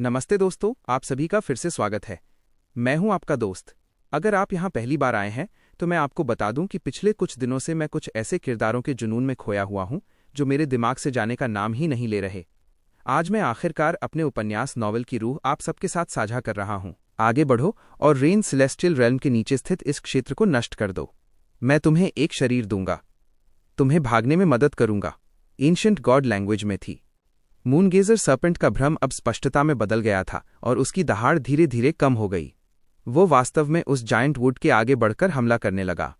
नमस्ते दोस्तों, आप सभी का फिर से स्वागत है। मैं हूं आपका दोस्त। अगर आप यहां पहली बार आए हैं तो मैं आपको बता दूं कि पिछले कुछ दिनों से मैं कुछ ऐसे किरदारों के जुनून में खोया हुआ हूं जो मेरे दिमाग से जाने का नाम ही नहीं ले रहे। आज मैं आखिरकार अपने उपन्यास नॉवल की रूह आप सबके साथ साझा कर रहा हूं। आगे बढ़ो और रेन सेलेस्टियल रेल्म के नीचे स्थित इस क्षेत्र को नष्ट कर दो। मैं तुम्हें एक शरीर दूंगा, तुम्हें भागने में मदद करूंगा। एंशिएंट गॉड लैंग्वेज में थी। मूनगेजर सर्पेंट का भ्रम अब स्पष्टता में बदल गया था और उसकी दहाड़ धीरे धीरे कम हो गई। वो वास्तव में उस जायंट वुड के आगे बढ़कर हमला करने लगा।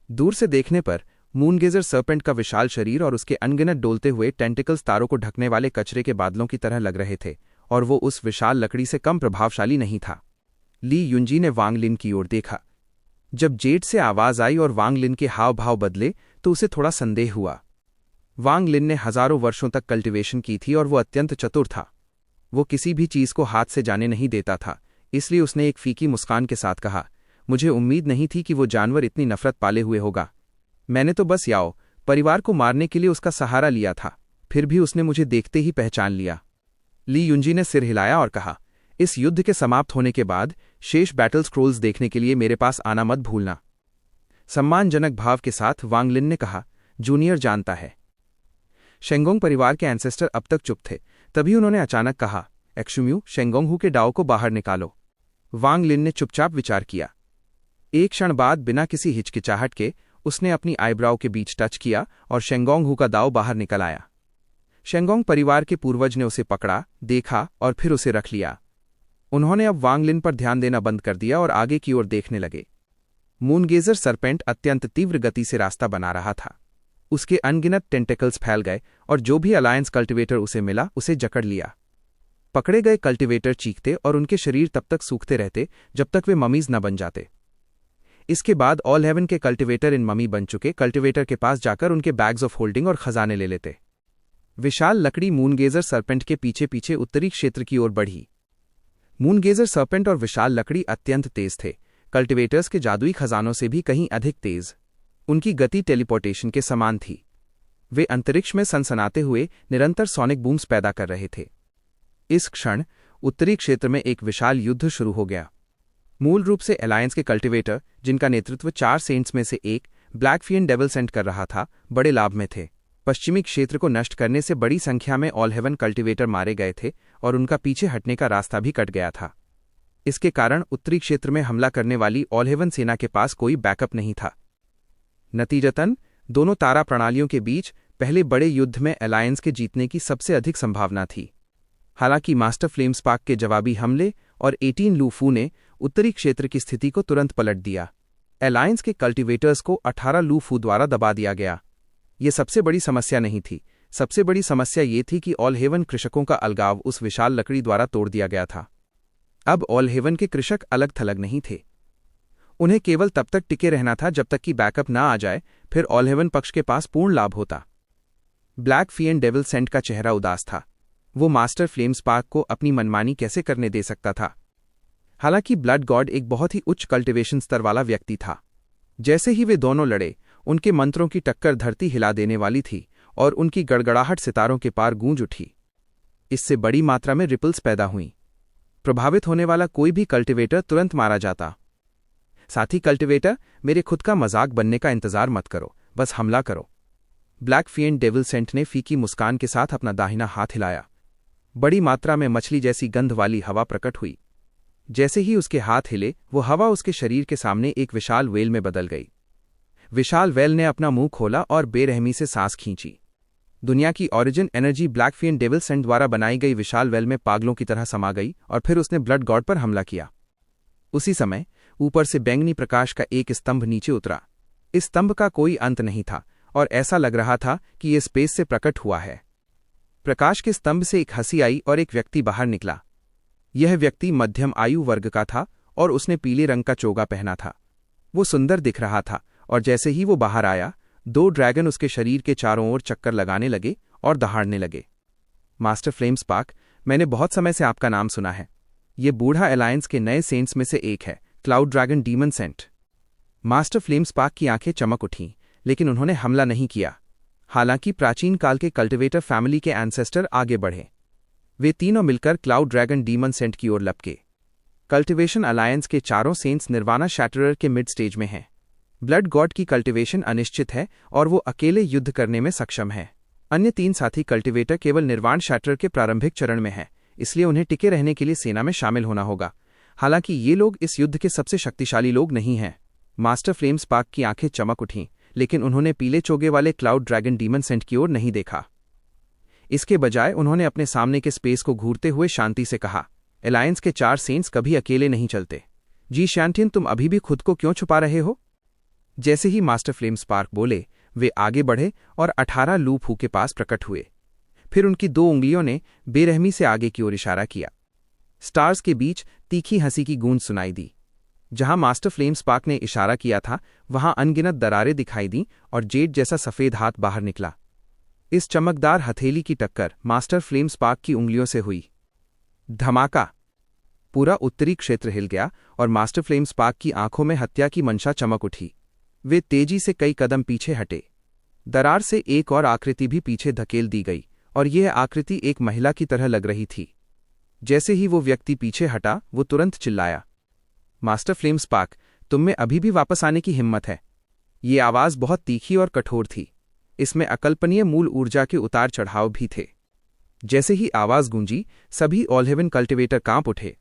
दूर से देखने पर मूनगेजर सर्पेंट का विशाल शरीर और उसके अनगिनत डोलते हुए टेंटिकल्स तारों को ढकने वाले कचरे के बादलों की तरह लग रहे थे, और वो उस विशाल लकड़ी से कम प्रभावशाली नहीं था। ली युंजी ने वांग लिन की ओर देखा। जब जेड से आवाज आई और वांग लिन के हाव भाव बदले तो उसे थोड़ा संदेह हुआ। वांग लिन ने हजारों वर्षों तक कल्टीवेशन की थी और वो अत्यंत चतुर था। वो किसी भी चीज को हाथ से जाने नहीं देता था, इसलिए उसने एक फीकी मुस्कान के साथ कहा, मुझे उम्मीद नहीं थी कि वो जानवर इतनी नफरत पाले हुए होगा। मैंने तो बस याओ परिवार को मारने के लिए उसका सहारा लिया था, फिर भी उसने मुझे देखते ही पहचान लिया। ली युंजी ने सिर हिलाया और कहा, इस युद्ध के समाप्त होने के बाद शेष बैटल स्क्रोल्स देखने के लिए मेरे पास आना मत भूलना। सम्मानजनक भाव के साथ वांग लिन ने कहा, जूनियर जानता है। शेंगोंग परिवार के एंसेस्टर अब तक चुप थे, तभी उन्होंने अचानक कहा, एक्शुम्यू, शेंगोंग के डाओ को बाहर निकालो। वांग लिन ने चुपचाप विचार किया। एक क्षण बाद बिना किसी हिचकिचाहट के उसने अपनी आईब्राउ के बीच टच किया और शेंगोंग का दाव बाहर निकल आया। शेंगोंग परिवार के पूर्वज ने उसे पकड़ा, देखा और फिर उसे रख लिया। उन्होंने अब वांग लिन पर ध्यान देना बंद कर दिया और आगे की ओर देखने लगे। मूनगेजर सर्पेंट अत्यंत तीव्र गति से रास्ता बना रहा था। उसके अनगिनत टेंटेकल्स फैल गए और जो भी अलायंस कल्टिवेटर उसे मिला उसे जकड़ लिया। पकड़े गए कल्टिवेटर चीखते और उनके शरीर तब तक सूखते रहते जब तक वे ममीज न बन जाते। इसके बाद ऑल हेवन के कल्टिवेटर इन ममी बन चुके कल्टिवेटर के पास जाकर उनके बैग्स ऑफ होल्डिंग और खजाने ले लेते। विशाल लकड़ी मूनगेजर सर्पेंट के पीछे पीछे उत्तरी क्षेत्र की ओर बढ़ी। मूनगेजर सर्पेंट और विशाल लकड़ी अत्यंत तेज थे, कल्टिवेटर्स के जादुई खजानों से भी कहीं अधिक तेज। उनकी गति टेलीपोर्टेशन के समान थी। वे अंतरिक्ष में सनसनाते हुए निरंतर सोनिक बूम्स पैदा कर रहे थे। इस क्षण उत्तरी क्षेत्र में एक विशाल युद्ध शुरू हो गया। मूल रूप से अलायंस के कल्टिवेटर, जिनका नेतृत्व 4 सेंट्स में से एक ब्लैकफियन डेविल सेंट कर रहा था, बड़े लाभ में थे। पश्चिमी क्षेत्र को नष्ट करने से बड़ी संख्या में ऑल हेवन कल्टिवेटर मारे गए थे और उनका पीछे हटने का रास्ता भी कट गया था। इसके कारण उत्तरी क्षेत्र में हमला करने वाली ऑल हेवन सेना के पास कोई बैकअप नहीं था। नतीजतन दोनों तारा प्रणालियों के बीच पहले बड़े युद्ध में अलायंस के जीतने की सबसे अधिक संभावना थी। हालांकि मास्टर फ्लेमस्पार्क के जवाबी हमले और 18 लूफू ने उत्तरी क्षेत्र की स्थिति को तुरंत पलट दिया। अलायंस के कल्टिवेटर्स को 18 लूफू द्वारा दबा दिया गया। ये सबसे बड़ी समस्या नहीं थी। सबसे बड़ी समस्या ये थी कि ऑल हेवन कृषकों का अलगाव उस विशाल लकड़ी द्वारा तोड़ दिया गया था। अब ऑल हेवन के कृषक अलग थलग नहीं थे। उन्हें केवल तब तक टिके रहना था जब तक कि बैकअप ना आ जाए, फिर ऑल हेवन पक्ष के पास पूर्ण लाभ होता। ब्लैक फियन डेविल सेंट का चेहरा उदास था। वो मास्टर फ्लेमस्पार्क को अपनी मनमानी कैसे करने दे सकता था। हालांकि ब्लड गॉड एक बहुत ही उच्च कल्टिवेशन स्तर वाला व्यक्ति था। जैसे ही वे दोनों लड़े, उनके मंत्रों की टक्कर धरती हिला देने वाली थी और उनकी गड़गड़ाहट सितारों के पार गूंज उठी। इससे बड़ी मात्रा में रिपल्स पैदा हुईं। प्रभावित होने वाला कोई भी कल्टिवेटर तुरंत मारा जाता। साथी कल्टिवेटर, मेरे खुद का मजाक बनने का इंतजार मत करो, बस हमला करो। ब्लैक फियन डेविल सेंट ने फीकी मुस्कान के साथ अपना दाहिना हाथ हिलाया। बड़ी मात्रा में मछली जैसी गंध वाली हवा प्रकट हुई। जैसे ही उसके हाथ हिले, वो हवा उसके शरीर के सामने एक विशाल वेल में बदल गई। विशाल वेल ने अपना मुंह खोला और बेरहमी से सांस खींची। दुनिया की origin energy black fiend devil saint द्वारा बनाई गई विशाल वेल में पागलों की तरह समा गई और फिर उसने ब्लड गॉड पर हमला किया। उसी समय ऊपर से बैंगनी प्रकाश का एक स्तंभ नीचे उतरा। इस स्तंभ का कोई अंत नहीं था और ऐसा लग रहा था कि यह स्पेस से प्रकट हुआ है। प्रकाश के स्तंभ से एक हंसी आई और एक व्यक्ति बाहर निकला। यह व्यक्ति मध्यम आयु वर्ग का था और उसने पीले रंग का चोगा पहना था। वो सुंदर दिख रहा था और जैसे ही वो बाहर आया, 2 ड्रैगन उसके शरीर के चारों ओर चक्कर लगाने लगे और दहाड़ने लगे। मास्टर फ्लेमस्पार्क, मैंने बहुत समय से आपका नाम सुना है। ये बूढ़ा अलायंस के नए सेंट्स में से एक है, cloud dragon demon saint. Master flamespark की आंखें चमक उठीं, लेकिन उन्होंने हमला नहीं किया। हालांकि प्राचीन काल के कल्टिवेटर फैमिली के एंसेस्टर आगे बढ़े। वे तीनों मिलकर क्लाउड ड्रैगन डीमन सेंट की ओर लपके। कल्टिवेशन अलायंस के चारों सेंट्स निर्वाणा शैटरर के मिड स्टेज में हैं। ब्लड गॉड की कल्टिवेशन अनिश्चित है और वो अकेले युद्ध करने में सक्षम है। अन्य 3 साथी कल्टिवेटर केवल निर्वाण शैटरर के प्रारंभिक चरण में हैं, इसलिए उन्हें टिके रहने के लिए सेना में शामिल होना होगा। हालांकि ये लोग इस युद्ध के सबसे शक्तिशाली लोग नहीं हैं। मास्टर फ्लेम स्पार्क की आंखें चमक उठीं, लेकिन उन्होंने पीले चोगे वाले क्लाउड ड्रैगन डीमन सेंट की ओर नहीं देखा। इसके बजाय उन्होंने अपने सामने के स्पेस को घूरते हुए शांति से कहा, अलायंस के 4 सेंट्स कभी अकेले नहीं चलते। जी शैंटियन, तुम अभी भी खुद को क्यों छुपा रहे हो? जैसे ही मास्टर फ्लेम स्पार्क बोले, वे आगे बढ़े और 18 लूप हू के पास प्रकट हुए। फिर उनकी 2 उंगलियों ने बेरहमी से आगे की ओर इशारा किया। स्टार्स के बीच तीखी हंसी की गूंज सुनाई दी। जहां मास्टर फ्लेम स्पार्क ने इशारा किया था, वहां अनगिनत दरारें दिखाई दीं और जेड जैसा सफेद हाथ बाहर निकला। इस चमकदार हथेली की टक्कर मास्टर फ्लेम स्पार्क की उंगलियों से हुई। धमाका! पूरा उत्तरी क्षेत्र हिल गया और मास्टर फ्लेम स्पार्क की आंखों में हत्या की मंशा चमक उठी। वे तेजी से कई कदम पीछे हटे। दरार से एक और आकृति भी पीछे धकेल दी गई और यह आकृति एक महिला की तरह लग रही थी। जैसे ही वो व्यक्ति पीछे हटा, वो तुरंत चिल्लाया, मास्टर फ्लेम स्पार्क, तुम में अभी भी वापस आने की हिम्मत है। ये आवाज बहुत तीखी और कठोर थी। इसमें अकल्पनीय मूल ऊर्जा के उतार चढ़ाव भी थे। जैसे ही आवाज गूंजी, सभी ऑलहेवन कल्टिवेटर कांप उठे।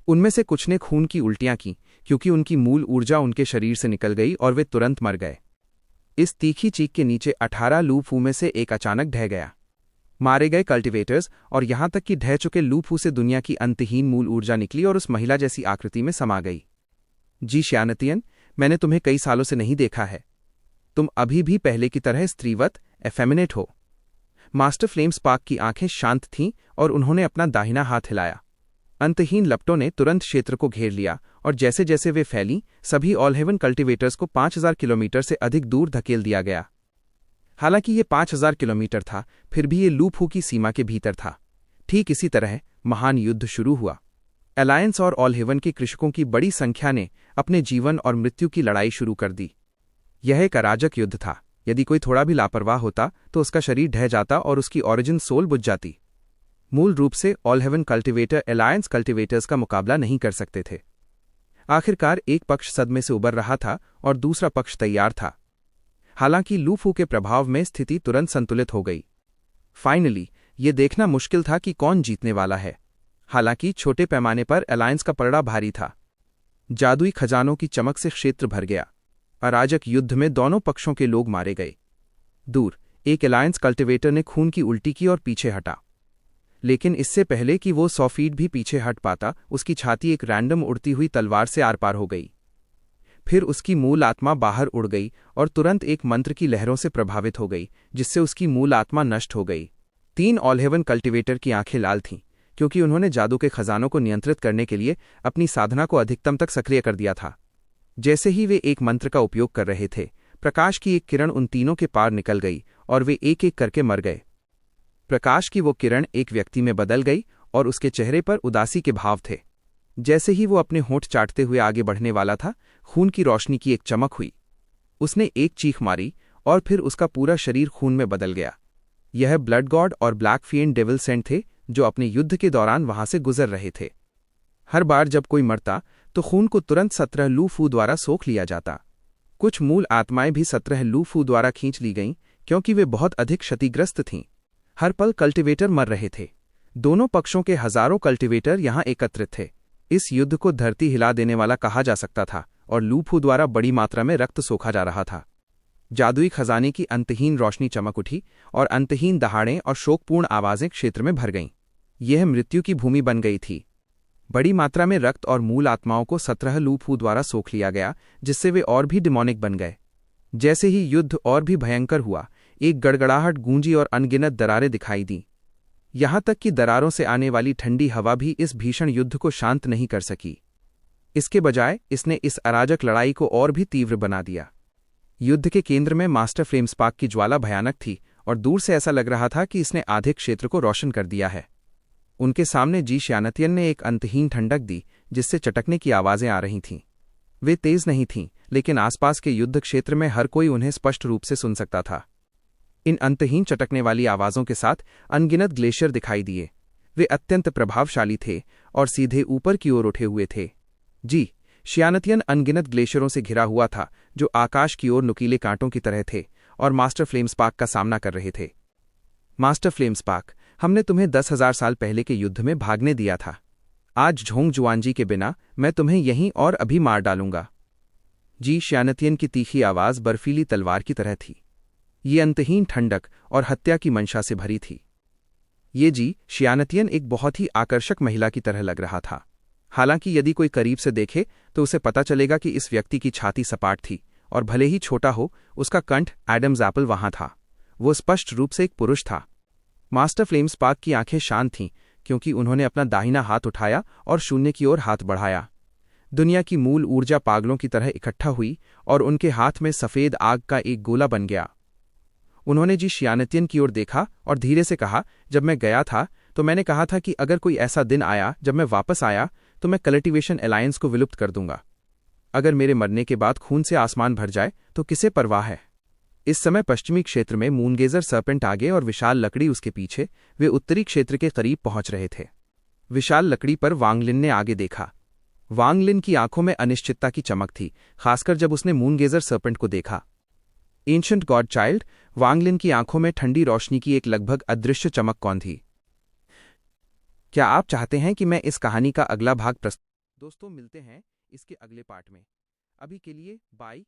उनमें से कुछ ने खून की उल्टियां की, क्योंकि उनकी मूल ऊर्जा उनके शरीर से निकल गई और वे तुरंत मर गए। इस तीखी चीख के नीचे 18 लूपू में से एक अचानक ढह गया। मारे गए कल्टिवेटर्स और यहां तक कि ढह चुके लूपू से दुनिया की अंतहीन मूल ऊर्जा निकली और उस महिला जैसी आकृति में समा गई। जी श्यानतियन, मैंने तुम्हें कई सालों से नहीं देखा है। तुम अभी भी पहले की तरह स्त्रीवत, एफेमिनेट हो। मास्टर फ्लेम स्पार्क की आंखें शांत थीं और उन्होंने अपना दाहिना हाथ हिलाया। अंतहीन लपटों ने तुरंत क्षेत्र को घेर लिया और जैसे जैसे वे फैलीं, सभी ऑलहेवन कल्टिवेटर्स को 5000 किलोमीटर से अधिक दूर धकेल दिया गया। हालांकि ये 5000 किलोमीटर था, फिर भी ये लूपहू की सीमा के भीतर था। ठीक इसी तरह महान युद्ध शुरू हुआ। अलायंस और ऑलहेवन के कृषकों की बड़ी संख्या ने अपने जीवन और मृत्यु की लड़ाई शुरू कर दी। यह एक अराजक युद्ध था। यदि कोई थोड़ा भी लापरवाह होता तो उसका शरीर ढह जाता और उसकी ओरिजिन सोल बुझ जाती। मूल रूप से ऑलहेवन कल्टिवेटर अलायंस कल्टिवेटर्स का मुकाबला नहीं कर सकते थे। आखिरकार एक पक्ष सदमे से उबर रहा था और दूसरा पक्ष तैयार था। हालांकि लूफू के प्रभाव में स्थिति तुरंत संतुलित हो गई। फाइनली ये देखना मुश्किल था कि कौन जीतने वाला है। हालांकि छोटे पैमाने पर अलायंस का पलड़ा भारी था। जादुई खजानों की चमक से क्षेत्र भर गया। अराजक युद्ध में दोनों पक्षों के लोग मारे गए। दूर एक अलायंस कल्टिवेटर ने खून की उल्टी की और पीछे हटा, लेकिन इससे पहले कि वो 100 फीट भी पीछे हट पाता, उसकी छाती एक रैंडम उड़ती हुई तलवार से आर पार हो गई। फिर उसकी मूल आत्मा बाहर उड़ गई और तुरंत एक मंत्र की लहरों से प्रभावित हो गई, जिससे उसकी मूल आत्मा नष्ट हो गई। 3 ऑलहेवन कल्टिवेटर की आंखें लाल थीं, क्योंकि उन्होंने जादू के खजानों को नियंत्रित करने के लिए अपनी साधना को अधिकतम तक सक्रिय कर दिया था। जैसे ही वे एक मंत्र का उपयोग कर रहे थे, प्रकाश की एक किरण उन तीनों के पार निकल गई और वे एक एक करके मर गए। प्रकाश की वो किरण एक व्यक्ति में बदल गई और उसके चेहरे पर उदासी के भाव थे। जैसे ही वो अपने होंठ चाटते हुए आगे बढ़ने वाला था, खून की रोशनी की एक चमक हुई। उसने एक चीख मारी और फिर उसका पूरा शरीर खून में बदल गया। यह ब्लड गॉड और ब्लैक फिएंड डेविल सेंट थे, जो अपने युद्ध के दौरान वहां से गुजर रहे थे। हर बार जब कोई मरता तो खून को तुरंत 17 लूफू द्वारा सोख लिया जाता। कुछ मूल आत्माएं भी 17 लूफू द्वारा खींच ली गईं, क्योंकि वे बहुत अधिक क्षतिग्रस्त थीं। हर पल कल्टिवेटर मर रहे थे। दोनों पक्षों के हजारों कल्टिवेटर यहां एकत्रित थे। इस युद्ध को धरती हिला देने वाला कहा जा सकता था और लूफू द्वारा बड़ी मात्रा में रक्त सोखा जा रहा था। जादुई खजाने की अंतहीन रोशनी चमक उठी और अंतहीन दहाड़ें और शोकपूर्ण आवाजें क्षेत्र में भर गईं। यह मृत्यु की भूमि बन गई थी। बड़ी मात्रा में रक्त और मूल आत्माओं को 17 लूफू द्वारा सोख लिया गया, जिससे वे और भी डिमोनिक बन गए। जैसे ही युद्ध और भी भयंकर हुआ, एक गड़गड़ाहट गूंजी और अनगिनत दरारें दिखाई दीं। यहां तक कि दरारों से आने वाली ठंडी हवा भी इस भीषण युद्ध को शांत नहीं कर सकी। इसके बजाय इसने इस अराजक लड़ाई को और भी तीव्र बना दिया। युद्ध के केंद्र में मास्टर फ्लेम स्पार्क की ज्वाला भयानक थी और दूर से ऐसा लग रहा था कि इसने आधे क्षेत्र को रोशन कर दिया है। उनके सामने जी श्यानतियन ने एक अंतहीन ठंडक दी, जिससे चटकने की आवाजें आ रही थीं। वे तेज नहीं थीं, लेकिन आसपास के युद्ध क्षेत्र में हर कोई उन्हें स्पष्ट रूप से सुन सकता था। इन अंतहीन चटकने वाली आवाजों के साथ अनगिनत ग्लेशियर दिखाई दिए। वे अत्यंत प्रभावशाली थे और सीधे ऊपर की ओर उठे हुए थे। जी, शियानतियन अनगिनत ग्लेशियरों से घिरा हुआ था जो आकाश की ओर नुकीले कांटों की तरह थे और मास्टर फ्लेम्सपार्क का सामना कर रहे थे। मास्टर फ्लेम्सपार्क, हमने तुम्हें 10,000 साल पहले के युद्ध में भागने दिया था। आज झोंग जुआनजी के बिना मैं तुम्हें यहीं और अभी मार डालूंगा। जी, शियानतियन की तीखी आवाज बर्फीली तलवार की तरह थी। ये अंतहीन ठंडक और हत्या की मंशा से भरी थी। ये जी, शियानतियन एक बहुत ही आकर्षक महिला की तरह लग रहा था। हालांकि यदि कोई करीब से देखे तो उसे पता चलेगा कि इस व्यक्ति की छाती सपाट थी और भले ही छोटा हो, उसका कंठ एडम्स एप्पल वहां था। वो स्पष्ट रूप से एक पुरुष था। मास्टर फ्लेम्सपार्क की आंखें शांत थीं क्योंकि उन्होंने अपना दाहिना हाथ उठाया और शून्य की ओर हाथ बढ़ाया। दुनिया की मूल ऊर्जा पागलों की तरह इकट्ठा हुई और उनके हाथ में सफेद आग का एक गोला बन गया। उन्होंने जी शियानतियन की ओर देखा और धीरे से कहा, जब मैं गया था तो मैंने कहा था कि अगर कोई ऐसा दिन आया जब मैं वापस आया तो मैं कल्टिवेशन अलायंस को विलुप्त कर दूंगा। अगर मेरे मरने के बाद खून से आसमान भर जाए तो किसे परवाह है। इस समय पश्चिमी क्षेत्र में मूनगेजर सर्पेंट आगे और विशाल लकड़ी उसके पीछे वे उत्तरी क्षेत्र के करीब पहुंच रहे थे। विशाल लकड़ी पर वांगलिन ने आगे देखा। वांगलिन की आंखों में अनिश्चितता की चमक थी, खासकर जब उसने मूनगेजर सर्पेंट को देखा। एंशंट गॉड चाइल्ड, वांगलिन की आंखों में ठंडी रोशनी की एक लगभग अदृश्य चमक कौन थी। क्या आप चाहते हैं कि मैं इस कहानी का अगला भाग दोस्तों, मिलते हैं इसके अगले पार्ट में। अभी के लिए बाय।